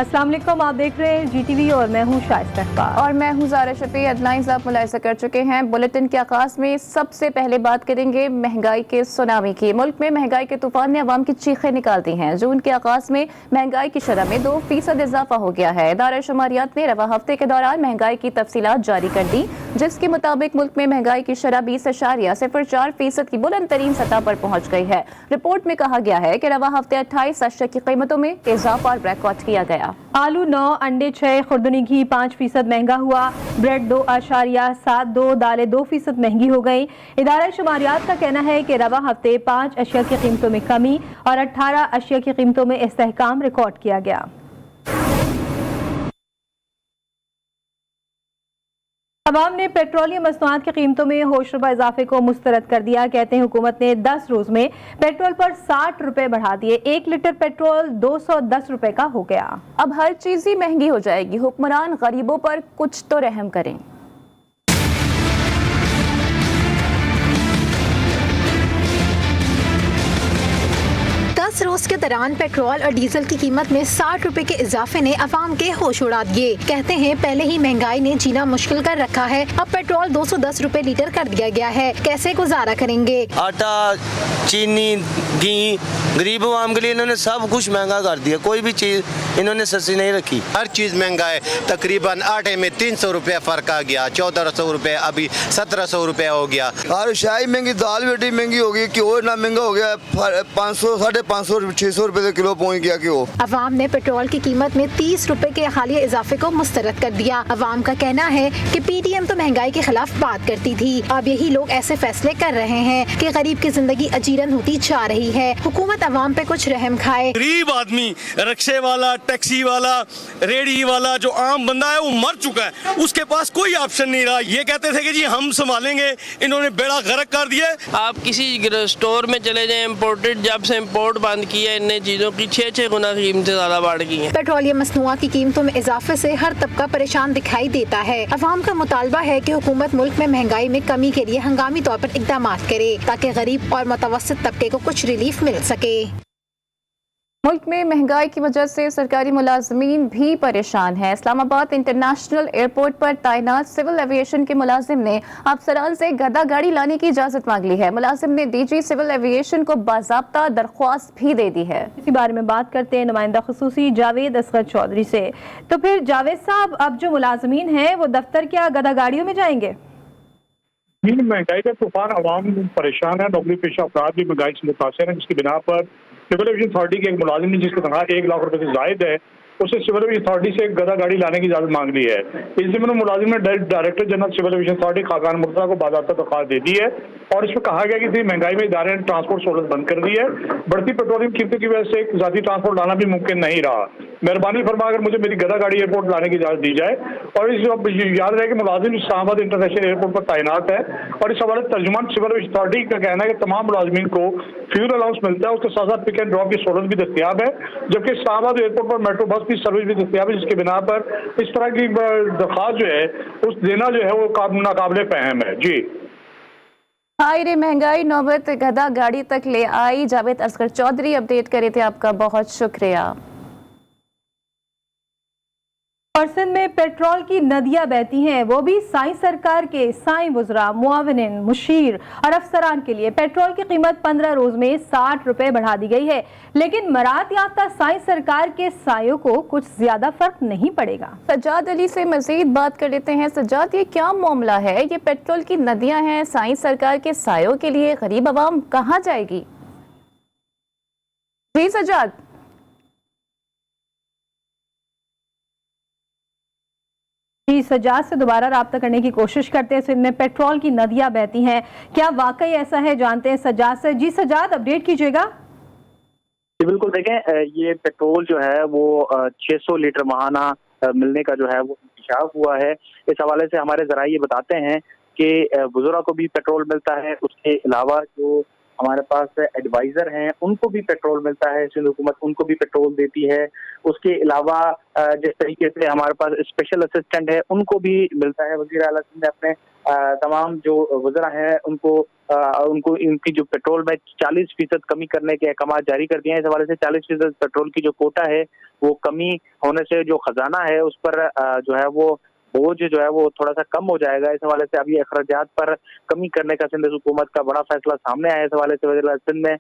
अस्सलाम वालेकुम, आप देख रहे हैं GTV और मैं हूं शाइस्ता इकबाल और मैं हूं ज़ारा शफी। हेडलाइंस आप मुलाहिज़ा कर चुके हैं। बुलेटिन के आगाज़ में सबसे पहले बात करेंगे महंगाई के सुनामी की। मुल्क में महंगाई के तूफान ने अवाम की चीखें निकाल दी हैं। जून के आगाज़ में महंगाई की शरह में 2% इजाफा हो गया है। इदारा शुमारियात ने रवा हफ्ते के दौरान महंगाई की तफसीलात जारी कर दी, जिसके मुताबिक मुल्क में महंगाई की शरह 20.04% की बुलंद तरीन सतह पर पहुँच गई है। रिपोर्ट में कहा गया है कि रवा हफ्ते 28 अशिया की कीमतों में इजाफा रिकॉर्ड किया गया। आलू 9, अंडे 6, खुर्दनी घी 5% महंगा हुआ, ब्रेड 2.72, दालें 2% महंगी हो गई। इदारा शुमारियात का कहना है कि रवा हफ्ते 5 अशिया की कीमतों में कमी और 18 अशिया की कीमतों में इस्तेहकाम रिकॉर्ड किया गया। अवाम ने पेट्रोलियम मसनूआत की कीमतों में होशरुबा इजाफे को मुस्तरद कर दिया। कहते हैं हुकूमत ने 10 रोज में पेट्रोल पर 60 रुपए बढ़ा दिए। 1 लीटर पेट्रोल 210 रुपए का हो गया। अब हर चीज ही महंगी हो जाएगी। हुक्मरान गरीबों पर कुछ तो रहम करें। 10 रोज के दौरान पेट्रोल और डीजल की कीमत में 60 रुपए के इजाफे ने अवाम के होश उड़ा दिए। कहते हैं पहले ही महंगाई ने जीना मुश्किल कर रखा है, अब पेट्रोल 210 रुपए लीटर कर दिया गया है। कैसे गुजारा करेंगे? आटा, चीनी, घी, गरीब आवाम के लिए इन्होंने सब कुछ महंगा कर दिया। कोई भी चीज इन्होंने सस्ती नहीं रखी। हर चीज महंगा है। तकरीबन आटे में 300 रुपए फर्क आ गया, 1400 रुपए, अभी 1700 रुपए हो गया। और शाही महंगी, दाल बेटी महंगी हो गई, घ्यो इतना महंगा हो गया, 500, 550, 600 रुपए से किलो पहुँच गया घ्यो। अवाम ने पेट्रोल की कीमत में 30 रुपए के हालिया इजाफे को मुस्तरद कर दिया। अवाम का कहना है कि PTM तो महंगाई के खिलाफ बात करती थी, अब यही लोग ऐसे फैसले कर रहे हैं कि गरीब की जिंदगी अजीरन होती जा रही है। हुकूमत अवाम पे कुछ रहम खाए। गरीब आदमी, रिक्शे वाला, टैक्सी वाला, रेडी वाला, जो आम बंदा है वो मर चुका है, उसके पास कोई ऑप्शन नहीं रहा। ये कहते थे कि जी हम संभालेंगे, इन्होंने बेड़ा गर्क कर दिया। आप किसी स्टोर में चले जाएं, इम्पोर्टेड, जब से इम्पोर्ट बंद किया इन चीजों की 6 गुना कीमतें ज्यादा बढ़ गई हैं। पेट्रोलियम मसनूआत की कीमतों में इजाफे से हर तबका परेशान दिखाई देता है। अवाम का मुतालबा है कि हुकूमत मुल्क में महंगाई में कमी के लिए हंगामी तौर पर इकदाम करे, ताकि गरीब और मुतवस्सित तबके को कुछ रिलीफ मिल सके। मुल्क में महंगाई की वजह से सरकारी मुलाजमीन भी परेशान हैं। इस्लामाबाद इंटरनेशनल एयरपोर्ट पर तैनात सिविल एविएशन के मुलाजिम ने अफसरान से गधा गाड़ी लाने की इजाजत मांग ली है। मुलाजिम ने DG सिविल एविएशन को बाज़ाब्ता दरख्वास्त भी दे दी है। इसी बारे में बात करते हैं नुमाइंदा खुसूसी जावेद असगर चौधरी से। तो फिर जावेद साहब, अब जो मुलाजमीन हैं वो दफ्तर क्या गधा गाड़ियों में जाएंगे? महंगाई का तूफान, अवाम परेशान है। नौकरी पेशा अफराद भी महंगाई से मुतासर है, जिसकी बिना पर सिविल एविएशन अथॉरिटी के एक मुलाजिम ने, जिसकी तनख्वाह 1 लाख रुपए से जायद है, उससे सिविल एविएशन अथॉरिटी से एक गधा गाड़ी लाने की इजाजत मांग ली है। इस जिम्मे मुलाजिम ने director general civil aviation authority Khaqan Murtaza को बाज़ाब्ता दरख्वास्त दे दी है और इसमें कहा गया कि महंगाई में इदारे ने ट्रांसपोर्ट सहूलत बंद कर दी है। बढ़ती पेट्रोलियम कीमतों की वजह से जाती ट्रांसपोर्ट लाना भी मुमकिन नहीं रहा। मेहरबानी फरमा अगर मुझे मेरी गधा गाड़ी एयरपोर्ट लाने की इजाजत दी जाए। और इस याद रहे कि मुलाजिम इस्लामाबाद इंटरनेशनल एयरपोर्ट पर तैनात है और इस हवाले तर्जुमान सिविल एविएशन अथॉरिटी का कहना है कि तमाम मुलाजिमीन को फ्यूल अलाउंस मिलता है, उसके साथ साथ पिक एंड ड्रॉप की सहूलत भी दस्तियाब है, जबकि इस्लामाबाद एयरपोर्ट पर मेट्रो बस की सर्विस भी दस्तियाब है, जिसके बिना पर इस तरह की दरख्वास्त जो है उस देना जो है वो नाकाबिले फहम है। जी हाय रे महंगाई नौबत गधा गाड़ी तक ले आई। जावेद असगर चौधरी अपडेट करे थे, आपका बहुत शुक्रिया। और सिंध में पेट्रोल की नदियां बहती हैं, वो भी साई सरकार के साई वज़रा, मुआविन, मुशीर और अफसरान के लिए। पेट्रोल की कीमत 15 रोज में 60 रुपए बढ़ा दी गई है, लेकिन मरात याफ्ता साई सरकार के सायों को कुछ ज्यादा फर्क नहीं पड़ेगा। सज्जाद अली से मजीद बात कर लेते हैं। सज्जाद, ये क्या मामला है? ये पेट्रोल की नदियां हैं, साई सरकार के सायों के लिए गरीब आवाम कहाँ जाएगी? जी सज्जाद। जी, सज्जाद से दोबारा राब्ता करने की कोशिश करते हैं। सिंध में पेट्रोल की नदियां बहती हैं, क्या वाकई ऐसा है? जानते हैं सज्जाद से। जी सज्जाद, अपडेट कीजिएगा। जी बिल्कुल, देखें ये पेट्रोल जो है वो 600 लीटर माहाना मिलने का जो है वो इंकशाफ हुआ है। इस हवाले से हमारे ज़राए ये बताते हैं कि बुजुर्ग को भी पेट्रोल मिलता है, उसके अलावा जो हमारे पास एडवाइजर हैं उनको भी पेट्रोल मिलता है, सिंध हुकूमत उनको भी पेट्रोल देती है। उसके अलावा जिस तरीके से हमारे पास स्पेशल असिस्टेंट है उनको भी मिलता है। वज़ीर आला सिंध ने अपने तमाम जो वज़रा हैं उनको इनकी जो पेट्रोल में 40% कमी करने के अहकाम जारी कर दिए हैं। इस हवाले से 40% पेट्रोल की जो कोटा है वो कमी होने से जो खजाना है उस पर जो है वो बोझ जो है वो थोड़ा सा कम हो जाएगा। इस हवाले से अभी अखराजात पर कमी करने का सिंध हुकूमत का बड़ा फैसला सामने आया है। इस हवाले से वज़ीर सिंध ने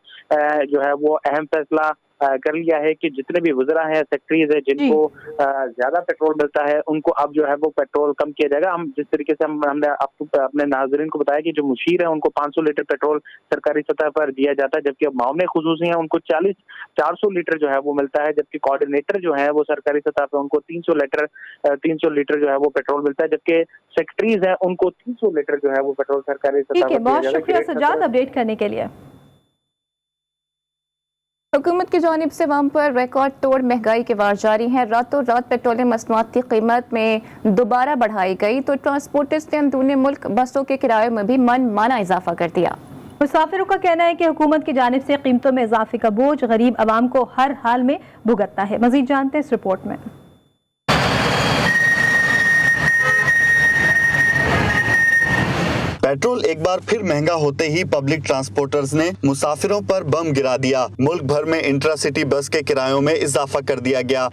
जो है वो अहम फैसला कर लिया है कि जितने भी वज़रा हैं, सेक्रेटरीज है जिनको ज्यादा पेट्रोल मिलता है उनको अब जो है वो पेट्रोल कम किया जाएगा। हम जिस तरीके से हमने आपको अपने नाज़रीन को बताया कि जो मुशीर है उनको 500 लीटर पेट्रोल सरकारी सतह पर दिया जाता है, जबकि अब मामले खुसूसी हैं उनको 400 लीटर जो है वो मिलता है, जबकि कोऑर्डिनेटर जो है वो सरकारी सतह पर उनको 300 लीटर जो है वो पेट्रोल मिलता है, जबकि सेक्रेटरीज है उनको 300 लीटर जो है वो पेट्रोल सरकारी सतह पर। बहुत शुक्रिया सज्जाद अपडेट करने के लिए। हुकूमत की जानिब से वहां पर रिकॉर्ड तोड़ महंगाई के वार जारी हैं। रातों रात पेट्रोलियम मसनूआत की कीमत में दोबारा बढ़ाई गई तो ट्रांसपोर्टर्स ने अंदरूनी मुल्क बसों के किराए में भी मनमाना इजाफा कर दिया। मुसाफिरों का कहना है कि हुकूमत की जानिब से कीमतों में इजाफे का बोझ गरीब आवाम को हर हाल में भुगतना है। मजीद जानते हैं इस रिपोर्ट में। पेट्रोल एक बार फिर महंगा होते ही पब्लिक ट्रांसपोर्टर्स ने मुसाफिरों पर बम गिरा दिया। मुल्क भर में इंट्रासिटी बस के किरायों में इजाफा कर दिया गया।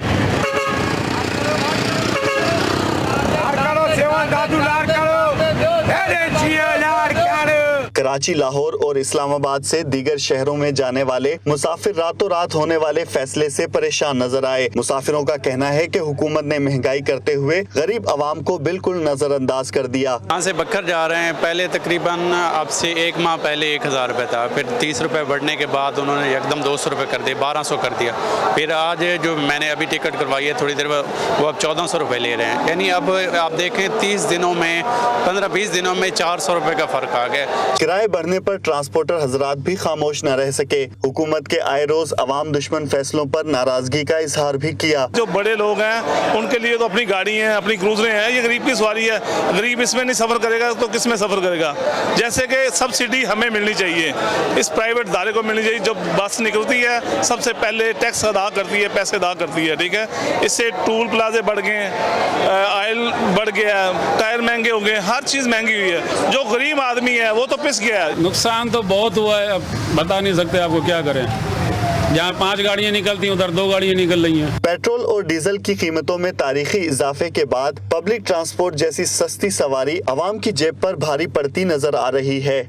कराची, लाहौर और इस्लामाबाद से दीगर शहरों में जाने वाले मुसाफिर रातों रात होने वाले फैसले से परेशान नजर आए। मुसाफिरों का कहना है कि हुकूमत ने महंगाई करते हुए गरीब आवाम को बिल्कुल नजरअंदाज कर दिया। यहाँ से बक्खर जा रहे हैं, पहले तकरीबन अब से 1 माह पहले 1000 रुपये था, फिर 30 रुपये बढ़ने के बाद उन्होंने एकदम 200 रुपये कर दिए, 1200 कर दिया। फिर आज जो मैंने अभी टिकट करवाई है थोड़ी देर वो अब 1400 रुपये ले रहे हैं। यानी अब आप देखें 30 दिनों में 15-20 दिनों में 400 रुपये का फर्क आ गया। किराए बढ़ने पर ट्रांसपोर्टर हजरात भी खामोश न रह सके। हुकूमत के आए रोज अवाम दुश्मन फैसलों पर नाराजगी का इजहार भी किया। जो बड़े लोग हैं उनके लिए तो अपनी गाड़ी है, अपनी क्रूजरें हैं, ये गरीब की सवारी है। गरीब इसमें नहीं सफर करेगा तो किस में सफर करेगा। जैसे कि सब्सिडी हमें मिलनी चाहिए, इस प्राइवेट इदारे को मिलनी चाहिए। जब बस निकलती है सबसे पहले टैक्स अदा करती है, पैसे अदा करती है, ठीक है। इससे टूल प्लाजे बढ़ गए, ऑयल बढ़ गया, टायर महंगे हो गए, हर चीज़ महंगी हुई है। जो गरीब आदमी है वो तो पिस गया है। नुकसान तो बहुत हुआ है, अब बता नहीं सकते आपको क्या करें। जहाँ 5 गाड़ियाँ निकलती हैं उधर 2 गाड़ियाँ निकल रही हैं। पेट्रोल और डीजल की कीमतों में तारीखी इजाफे के बाद पब्लिक ट्रांसपोर्ट जैसी सस्ती सवारी आवाम की जेब पर भारी पड़ती नजर आ रही है।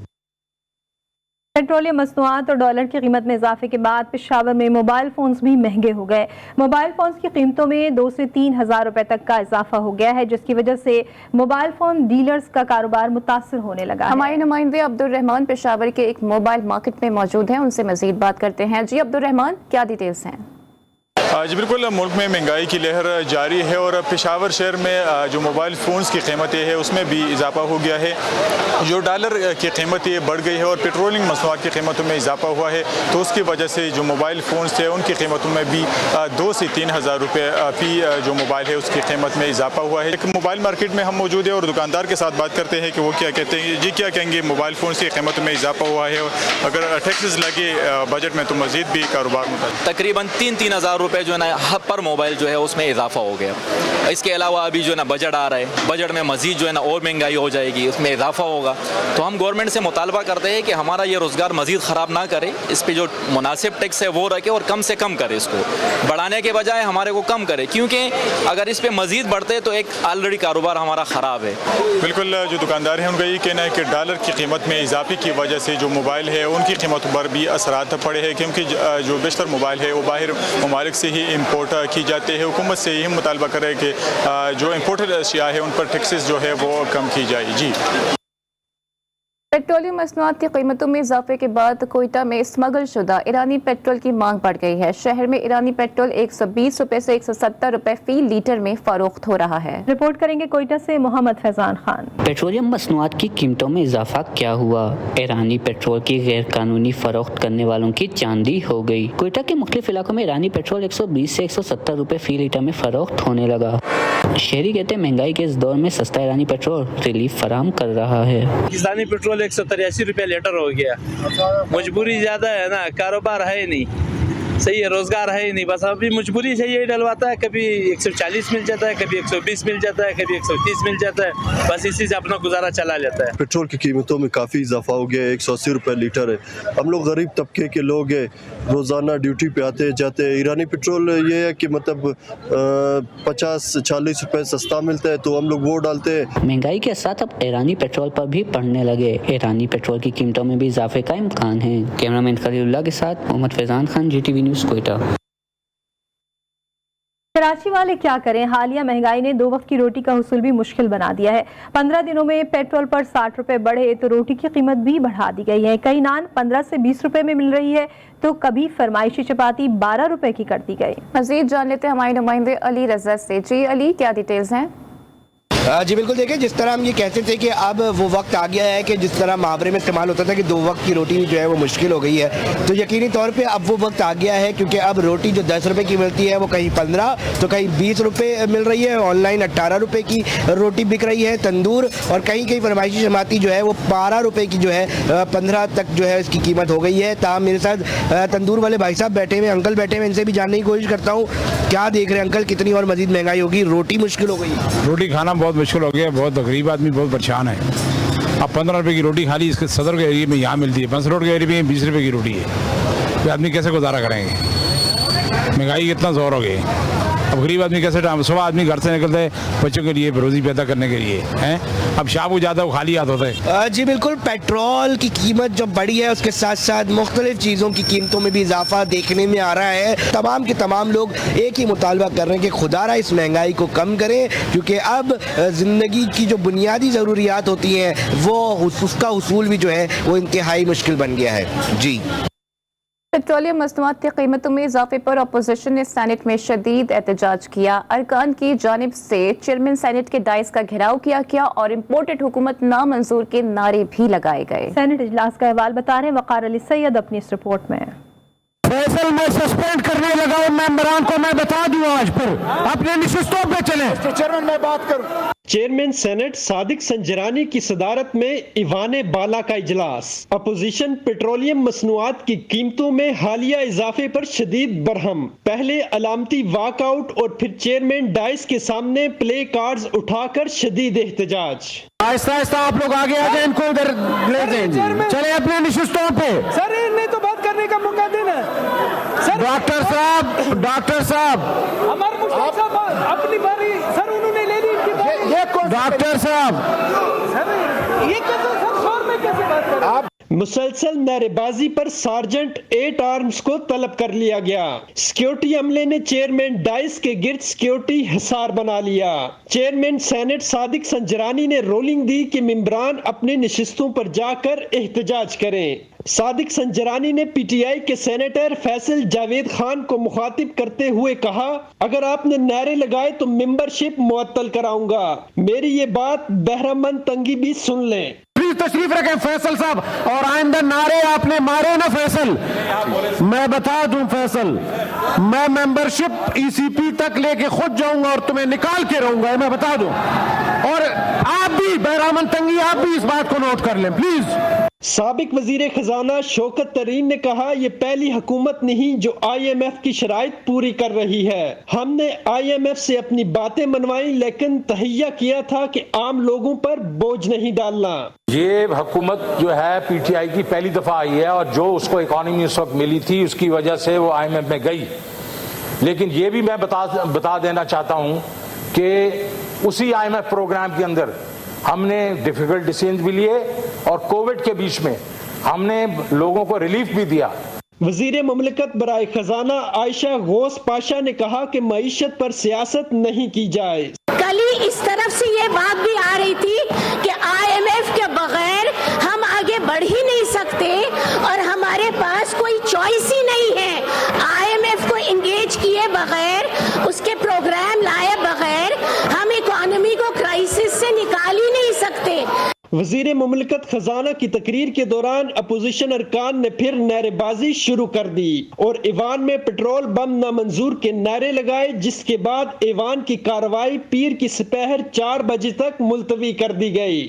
पेट्रोलियम मसनूआत और डॉलर की कीमत में इजाफे के बाद पेशावर में मोबाइल फ़ोन्स भी महंगे हो गए। मोबाइल फ़ोन्स की कीमतों में 2 से 3 हज़ार रुपए तक का इजाफा हो गया है, जिसकी वजह से मोबाइल फ़ोन डीलर्स का कारोबार मुतासर होने लगा है। हमारे नुमाइंदे अब्दुल रहमान पेशावर के एक मोबाइल मार्केट में मौजूद हैं, उनसे मजीद बात करते हैं। जी अब्दुल रहमान, क्या डिटेल्स हैं? जी बिल्कुल, मुल्क में महंगाई की लहर जारी है और पेशावर शहर में जो मोबाइल फ़ोन्स की कीमतें हैं उसमें भी इजाफा हो गया है। जो डॉलर की कीमतें बढ़ गई है और पेट्रोलिंग मसनूआत की कीमतों में इजाफा हुआ है, तो उसकी वजह से जो मोबाइल फ़ोन्स थे उनकी कीमतों में भी 2 से 3 हज़ार रुपये फी जो मोबाइल है उसकी कीमत में इजाफा हुआ है। एक मोबाइल मार्केट में हम मौजूद है और दुकानदार के साथ बात करते हैं कि वो क्या कहते हैं। जी, क्या कहेंगे? मोबाइल फ़ोन्स की कीमतों में इजाफा हुआ है और अगर टैक्सेस लगे बजट में तो मज़ीद भी कारोबार में तकरीबन 3-3 हज़ार रुपये जो है ना पर मोबाइल जो है उसमें इजाफा हो गया। इसके अलावा अभी जो है ना बजट आ रहा है, बजट में मजीद जो है ना और महंगाई हो जाएगी, उसमें इजाफा होगा। तो हम गवर्नमेंट से मुतालबा करते हैं कि हमारा ये रोज़गार मजीद ख़राब ना करे, इस पर जो मुनासिब टैक्स है वो रखे और कम से कम करे, इसको बढ़ाने के बजाय हमारे को कम करे, क्योंकि अगर इस पर मजीद बढ़ते तो एक ऑलरेडी कारोबार हमारा ख़राब है। बिल्कुल, जो दुकानदार हैं उनका ये कहना है कि डॉलर की कीमत में इजाफे की वजह से जो मोबाइल है उनकी कीमतों पर भी असरात पड़े हैं, क्योंकि जो बेशतर मोबाइल है वो बाहर ममालिक से ही इम्पोर्ट की जाती है। हुकूमत से यही मुतालबा करे कि जो इम्पोर्टेड अशिया है उन पर टैक्सेस जो है वो कम की जाए। जी, पेट्रोलियम मसनूआत की कीमतों में इजाफे के बाद कोयटा में स्मगल शुदा ईरानी पेट्रोल की मांग बढ़ गई है। शहर में ईरानी पेट्रोल 120 रुपए से 170 रुपए फी लीटर में फरोख्त हो रहा है। रिपोर्ट करेंगे कोयटा से मोहम्मद फैजान खान। पेट्रोलियम मसनूआत की कीमतों में इजाफा क्या हुआ? ईरानी पेट्रोल की गैर कानूनी फरोख्त करने वालों की चांदी हो गई। कोयटा के मुख्तलिफ इलाकों में ईरानी पेट्रोल 120 से 170 रुपए फी लीटर में फरोख्त होने लगा। शहरी कहते हैं महंगाई के इस दौर में सस्ता ईरानी पेट्रोल रिलीफ फराहम कर रहा है। पाकिस्तानी पेट्रोल 183 रुपये लीटर हो गया। मजबूरी ज्यादा है ना, कारोबार है नहीं, सही है, रोजगार है ही नहीं, बस अभी मजबूरी से यही डलवाता है। कभी 140 मिल जाता है, कभी 120 मिल जाता है, कभी 130 मिल जाता है, बस इसी से अपना गुजारा चला जाता है। पेट्रोल की कीमतों में काफ़ी इजाफा हो गया है, 180 रुपये लीटर है। हम लोग गरीब तबके के लोग हैं, रोज़ाना ड्यूटी पे आते जाते हैं। ईरानी पेट्रोल ये है कि मतलब 50-40 रुपये सस्ता मिलता है, तो हम लोग वो डालते हैं। महंगाई के साथ अब ईरानी पेट्रोल पर भी पड़ने लगे। ईरानी पेट्रोल की कीमतों में भी इजाफे का इम्कान है। कैमरामैन खलीलुल्लाह के साथ मोहम्मद फैजान खान, GTV न्यूज़, कोयटा। कराची वाले क्या करें, हालिया महंगाई ने 2 वक्त की रोटी का हुसूल भी मुश्किल बना दिया है। 15 दिनों में पेट्रोल पर 60 रुपए बढ़े तो रोटी की कीमत भी बढ़ा दी गई है। कई नान 15 से 20 रुपए में मिल रही है तो कभी फरमाइशी चपाती 12 रुपए की कर दी गई। मजीद जान लेते हैं हमारे नुमाइंदे अली रजा से। जी अली, क्या डिटेल्स हैं? जी बिल्कुल, देखिए जिस तरह हम ये कहते थे कि अब वो वक्त आ गया है कि जिस तरह मुहावरे में इस्तेमाल होता था कि 2 वक्त की रोटी जो है वो मुश्किल हो गई है, तो यकीनी तौर पे अब वो वक्त आ गया है, क्योंकि अब रोटी जो 10 रुपए की मिलती है वो कहीं 15 तो कहीं 20 रुपए मिल रही है। ऑनलाइन 18 रुपए की रोटी बिक रही है तंदूर, और कहीं कहीं फरमाइशी जमाती जो है वो 12 रुपए की जो है 15 तक जो है इसकी कीमत हो गई है। ताहम मेरे साथ तंदूर वाले भाई साहब बैठे हुए, अंकल बैठे हुए, इनसे भी जानने की कोशिश करता हूँ क्या देख रहे हैं अंकल, कितनी और मजीद महंगाई होगी, रोटी मुश्किल हो गई? रोटी खाना बहुत मुश्किल हो गया, बहुत गरीब आदमी बहुत परेशान है। अब 15 रुपए की रोटी खाली इसके सदर के एरिया में यहाँ मिलती है, बंस रोड के एरिया में 20 रुपए की रोटी है, तो आदमी कैसे गुजारा करेंगे? महंगाई कितना जोर हो गई। अब गरीब आदमी कैसे, सुबह आदमी घर से निकलता है बच्चों के लिए, रोजी पैदा करने के लिए हैं, अब शाम को जाता है वो खाली हाथ होता है। जी बिल्कुल, पेट्रोल की कीमत जो बढ़ी है उसके साथ साथ मुख्तलिफ चीज़ों की कीमतों में भी इजाफा देखने में आ रहा है। तमाम के तमाम लोग एक ही मुतालबा कर रहे हैं कि खुदारा इस महंगाई को कम करें, क्योंकि अब ज़िंदगी की जो बुनियादी ज़रूरियात होती हैं वो उसका हुसूल भी जो है वो इंतहाई मुश्किल बन गया है। जी, पेट्रोलियम मसनूआत की कीमतों में इजाफे पर अपोजिशन ने सेनेट में शदीद एहतजाज किया। अरकान की जानिब से चेयरमैन सेनेट के डाइस का घेराव किया गया और इम्पोर्टेड हुकूमत नामंजूर के नारे भी लगाए गए। सेनेट इजलास का अहवाल बता रहे हैं वकार अली सैयद अपनी इस रिपोर्ट में। फैसल में सस्पेंड करने लगा उन मेंबरान को, मैं बता दूं आज फिर अपने निशिस्तों पे चले। चेयरमैन मैं बात करूं। चेयरमैन सेनेट सादिक संजरानी की सदारत में ईवान बाला का इजलास। अपोजिशन पेट्रोलियम मसनूआत की कीमतों में हालिया इजाफे पर शदीद बरहम। पहले अलामती वॉकआउट और फिर चेयरमैन डाइस के सामने प्ले कार्ड्स उठाकर शदीद एहतजाज। आहिस्ता आहिस्ता आप लोग आगे आ जाए, इनको इधर ले दें, चले अपने निशिस्तों पे। सर इन्हें तो बात करने का मौका देना। डॉक्टर साहब हमारे मुश्ताक साहब अपनी बारी, सर उन्होंने ले ली इनकी बारी। डॉक्टर साहब ये कैसे सर शोर में कैसे बात कर रहे हैं? मुसलसल नारेबाजी पर सार्जेंट 8 आर्म्स को तलब कर लिया गया। सिक्योरिटी अमले ने चेयरमैन डाइस के गिर्द सिक्योरिटी हिसार बना लिया। चेयरमैन सेनेट सादिक संजरानी ने रोलिंग दी कि मेंबरान अपने नशिस्तों पर जाकर एहतजाज करें। सादिक संजरानी ने PTI के सेनेटर फैसल जावेद खान को मुखातिब करते हुए कहा, अगर आपने नारे लगाए तो मेंबरशिप मुअत्तल कराऊंगा। मेरी ये बात बहरामंद तंगी भी सुन लें। तशरीफ रखें फैसल साहब, और आइंदा नारे आपने मारे ना फैसल, मैं बता दूं फैसल, मैं मेंबरशिप ECP तक लेके खुद जाऊंगा और तुम्हें निकाल के रहूंगा, मैं बता दूं। और आप भी बहरामन तंगी, आप भी इस बात को नोट कर लें प्लीज। साबिक वजीर खजाना शौकत तरीन ने कहा, ये पहली हुकूमत नहीं जो IMF की शराइत पूरी कर रही है। हमने IMF से अपनी बातें मनवाई, लेकिन तहैया किया था कि आम लोगों पर बोझ नहीं डालना। ये हुकूमत जो है PTI की पहली दफा आई है, और जो उसको इकॉनमी उस वक्त मिली थी उसकी वजह से वो IMF में गई। लेकिन ये भी मैं बता देना चाहता हूँ कि उसी IMF प्रोग्राम के अंदर हमने डिफिकल्ट डिसीजन भी लिए, और कोविड के बीच में हमने लोगों को रिलीफ भी दिया। वजीर मुमलिकत बराए खजाना आयशा गौस पाशा ने कहा कि मईशत पर सियासत नहीं की जाए। कल ही इस तरफ से ये बात भी आ रही थी कि IMF के बगैर हम आगे बढ़ ही नहीं सकते और हमारे पास कोई चॉइस ही नहीं है। IMF को इंगेज किए बगैर, उसके प्रोग्राम लाए बगैर हम इकोनॉमी को क्राइसिस से निकाल ही नहीं सकते। वजीर मुमलिकत खजाना की तकरीर के दौरान अपोजिशन अरकान ने फिर नारेबाजी शुरू कर दी और ईवान में पेट्रोल बम नामंजूर के नारे लगाए, जिसके बाद ईवान की कार्रवाई पीर की सपहर 4 बजे तक मुलतवी कर दी गई।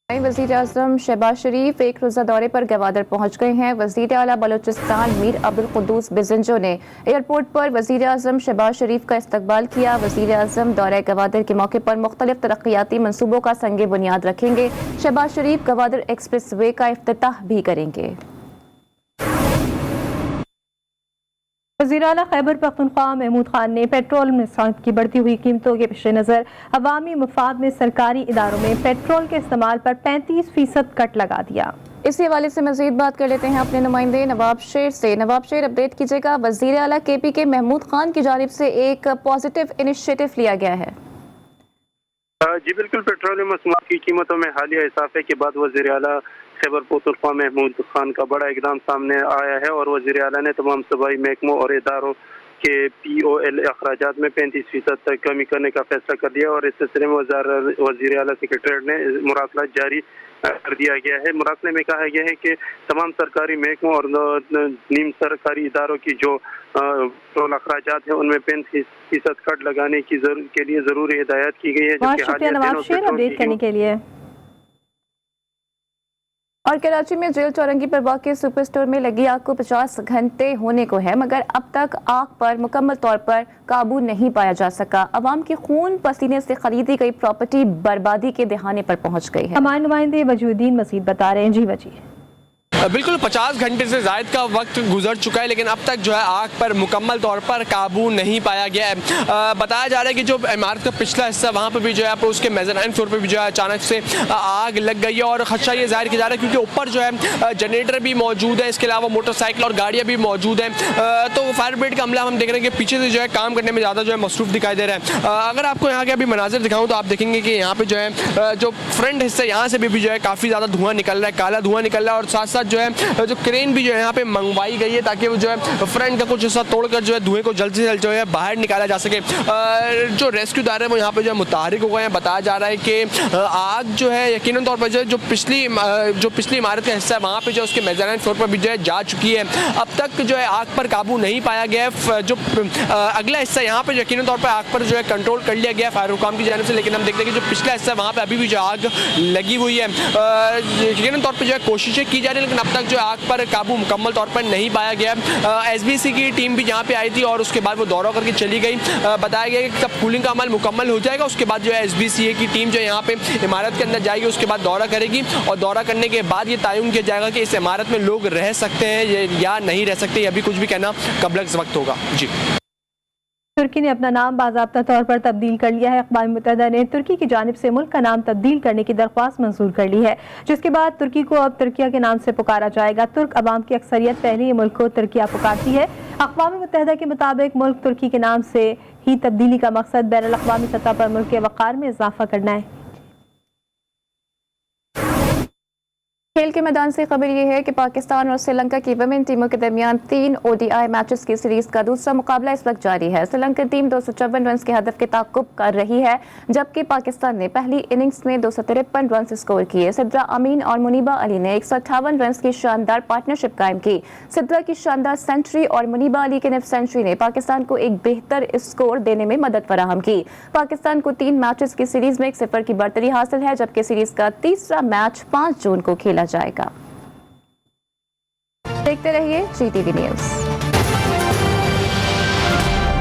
वज़ीर आज़म शहबाज शरीफ एक रोज़ा दौरे पर गवादर पहुँच गए हैं। वज़ीर आला बलूचिस्तान मीर अब्दुल कुद्दूस बिजंजो ने एयरपोर्ट पर वज़ीर आज़म शहबाज शरीफ का इस्तकबाल किया। वज़ीर आज़म दौरे गवादर के मौके पर मुख्तलिफ तरक्याती मनसूबों का संगे बुनियाद रखेंगे। शहबाज शरीफ गवादर एक्सप्रेस वे का इफ्तिताह भी करेंगे। वज़ीर आला खैबर पख्तूनख्वा महमूद खान ने पेट्रोल में की बढ़ती हुई कीमतों के पेश नज़र अवामी मफाद में सरकारी इदारों में पेट्रोल के इस्तेमाल पर 35% कट लगा दिया। इसी हवाले से मजीद बात कर लेते हैं अपने नुमाइंदे नवाब शेर से। नवाब शेर, अपडेट कीजिएगा। वज़ीर आला KP के महमूद खान की जानिब से एक पॉजिटिव इनिशिएटिव लिया गया है। जी बिल्कुल, पेट्रोलियम मसनूआत की कीमतों में हालिया इजाफे के बाद वज़ीर आला खैबर पख्तूनख्वा महमूद खान का बड़ा इकदाम सामने आया है और वज़ीर आला ने तमाम सूबाई महकमों और इदारों के POL अखराजात में 35% तक कमी करने का फैसला कर दिया और इस सिलसिले में वज़ीर आला सेक्रेटरीट ने मुरासला जारी कर दिया गया है। मुरासले में कहा गया है कि तमाम सरकारी महकमों और नीम सरकारी इदारों की जो पेट्रोल अखराजात है उनमें 35% कट लगाने के लिए ज़रूरी हिदायत की गई है। नवाब शेर, अपडेट करने के लिए। और कराची में जेल चौरंगी पर वाक़ सुपर स्टोर में लगी आग को 50 घंटे होने को है, मगर अब तक आग पर मुकम्मल तौर पर काबू नहीं पाया जा सका। अवाम के खून पसीने से खरीदी गई प्रॉपर्टी बर्बादी के दहाने पर पहुंच गई है। हमारे नुमाइंदे वजूद्दीन मजीद बता रहे हैं। जी वजी बिल्कुल 50 घंटे से ज़ायद का वक्त गुजर चुका है, लेकिन अब तक जो है आग पर मुकम्मल तौर पर काबू नहीं पाया गया है। बताया जा रहा है कि जो इमारत का पिछला हिस्सा वहाँ पर भी जो है उसके मेज़राइन फ्लोर पर भी जो है अचानक से आग लग गई है और ख़दशा ये जाहिर किया जा रहा है क्योंकि ऊपर जो है जनरेटर भी मौजूद है, इसके अलावा मोटरसाइकिल और गाड़ियाँ भी मौजूद हैं। तो फायर ब्रिगेड का अमला हम देख रहे हैं कि पीछे से जो है काम करने में ज़्यादा जो है मसरूफ़ दिखाई दे रहा है। अगर आपको यहाँ के अभी मनाजिर दिखाऊँ तो आप देखेंगे कि यहाँ पर जो है जो फ्रंट हिस्सा यहाँ से भी जो है काफ़ी ज़्यादा धुआं निकल रहा है, काला धुआं निकल रहा है और साथ साथ जो है जो क्रेन भी जो है यहाँ पे मंगवाई गई है ताकि वो जो है फ्रंट का कुछ हिस्सा तोड़कर जो है धुएं को जल्द से जल्द जो है बाहर निकाला जा सके। जो रेस्क्यूदार है वो यहाँ पे जो है मुतहरिक हो गए हैं। बताया जा रहा है कि आग जो है यकीनन तौर पर जो है जो पिछली इमारत का हिस्सा है वहाँ पे जो उसके मेज़राइन फ्लोर पर भी जो है जा चुकी है। अब तक जो है आग पर काबू नहीं पाया गया है। जो अगला हिस्सा यहाँ पे यकीनन तौर पर आग पर जो है कंट्रोल कर लिया गया फायर हुकाम की जानिब से, लेकिन हम देखते हैं कि जो पिछला हिस्सा है वहाँ पर अभी भी जो आग लगी हुई है। यकीनन तौर पर जो है कोशिशें की जा रही है, लेकिन अब तक जो आग पर काबू मुकम्मल तौर पर नहीं पाया गया। SBC की टीम भी यहाँ पे आई थी और उसके बाद वो दौरा करके चली गई। बताया गया कि जब कूलिंग का अमल मुकम्मल हो जाएगा उसके बाद जो है SBCA की टीम जो है यहाँ पे इमारत के अंदर जाएगी, उसके बाद दौरा करेगी और दौरा करने के बाद ये तयन किया जाएगा कि इस इमारत में लोग रह सकते हैं या नहीं रह सकते। अभी कुछ भी कहना कबल वक्त होगा। जी, तुर्की ने अपना नाम बाज़ाब्ता तौर पर तब्दील कर लिया है। अक़वाम मुत्तहिदा ने तुर्की की जानिब से मुल्क का नाम तब्दील करने की दरख्वास्त मंजूर कर ली है, जिसके बाद तुर्की को अब तुर्किया के नाम से पुकारा जाएगा। तुर्क अवाम की अक्सरियत पहले ही मुल्क को तुर्किया पुकारती है। अक़वाम मुत्तहिदा के मुताबिक मुल्क तुर्की के नाम से ही तब्दीली का मकसद बैनुल अक़वामी सतह पर मुल्क के वक़ार में इजाफा करना है। खेल के मैदान से खबर यह है कि पाकिस्तान और श्रीलंका की वुमेन टीमों के दरमियान 3 ODI मैचेस की सीरीज का दूसरा मुकाबला इस वक्त जारी है। श्रीलंका टीम 254 रन के हदफ के ताक़ुब कर रही है, जबकि पाकिस्तान ने पहली इनिंग्स में 253 रन स्कोर किए। सिद्रा अमीन और मुनीबा अली ने 158 रन की शानदार पार्टनरशिप कायम की। सिद्रा की शानदार सेंचुरी और मुनीबा अली के निफ सेंचुरी ने पाकिस्तान को एक बेहतर स्कोर देने में मदद फराहम की। पाकिस्तान को 3 मैचेस की सीरीज में 1-0 की बढ़तरी हासिल है, जबकि सीरीज का तीसरा मैच 5 जून को खेला जाएगा। देखते रहिए GTV न्यूज़।